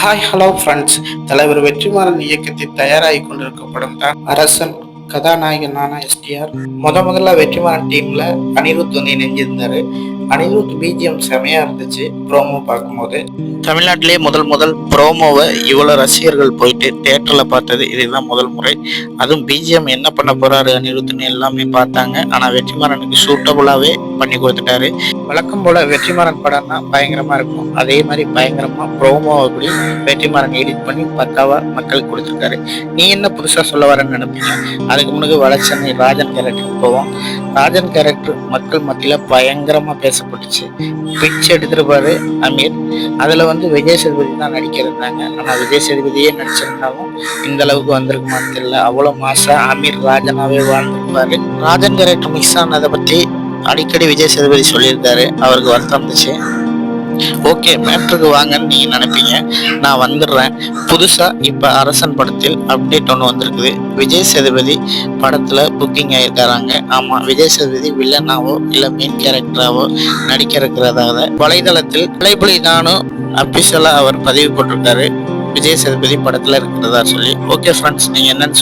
Hi hello friends. தலைவர் வெற்றிமாறன் இயக்கத்தில் தயாராகி கொண்டிருக்கும் படம் தான் அரசன். கதாநாயகனான எஸ்டிஆர் முதல்ல வெற்றிமாறன் டீம்ல அனிருத் வந்து இணைஞ்சிருந்தாரு. அனிருத் பிஜிஎம் செமையா இருந்துச்சு. ப்ரோமோ பார்க்கும்போது தமிழ்நாட்டிலே முதல் ப்ரோமோவை இவ்வளோ ரசிகர்கள் போயிட்டு தியேட்டர்ல பார்த்தது இதுதான் முதல் முறை. அதுவும் பிஜிஎம் என்ன பண்ண போறாரு அனிருத்னு எல்லாமே பார்த்தாங்க. ஆனால் வெற்றிமாறனுக்கு சூட்டபுளாகவே பண்ணி கொடுத்துட்டாரு. வழக்கம் போல வெற்றிமாறன் படம்னா பயங்கரமா இருக்கும். அதே மாதிரி பயங்கரமா ப்ரோமோவை கூட வெற்றிமாறன் எடிட் பண்ணி பக்காவா மக்களுக்கு கொடுத்துருக்காரு. நீ என்ன புதுசா சொல்ல வரேன்னு நினைப்பீங்க. அதுக்கு முன்னாடி வடசென்னை ராஜன் கேரக்டருக்கு போவோம். ராஜன் கேரக்டர் மக்கள் மத்தியில பயங்கரமா பேசப்பட்டுச்சு. பிச் எடுத்துருப்பாரு அமீர். அதுல வந்து விஜய் சேதுபதி தான் நடிக்கிறாங்க. ஆனா விஜய் சேதுபதியே நடிச்சிருந்தாலும் இந்த அளவுக்கு வந்திருக்குமான்னு தெரியல. அவ்வளவு மாசா அமீர் ராஜனாவே வாழ்ந்திருப்பாரு. ராஜன் கேரக்டர் மிக்ஸ் ஆனதை பத்தி அடிக்கடி விஜய் சேதுபதி சொல்லியிருக்காரு. அவருக்கு வருத்தம் இருந்துச்சு. ஓகே, மேட்ருக்கு வாங்கன்னு நீங்க நினைப்பீங்க. நான் வந்துடுறேன். புதுசா இப்ப அரசன் படத்தில் அப்டேட் ஒன்று வந்திருக்குது. விஜய் சேதுபதி படத்துல புக்கிங் ஆயிருக்காங்க. ஆமா, விஜய் சேதுபதி வில்லனாவோ இல்ல மெயின் கேரக்டராவோ நடிக்க இருக்கிறதாக வலைதளத்தில் பிள்ளைப்புலி நானும் அபிஷியலா அவர் பதிவு போட்டிருக்காரு. விஜய் சேதுபதி படத்துல இருக்கிறதா சொல்லி. ஓகே ஃப்ரெண்ட்ஸ், நீங்க என்னன்னு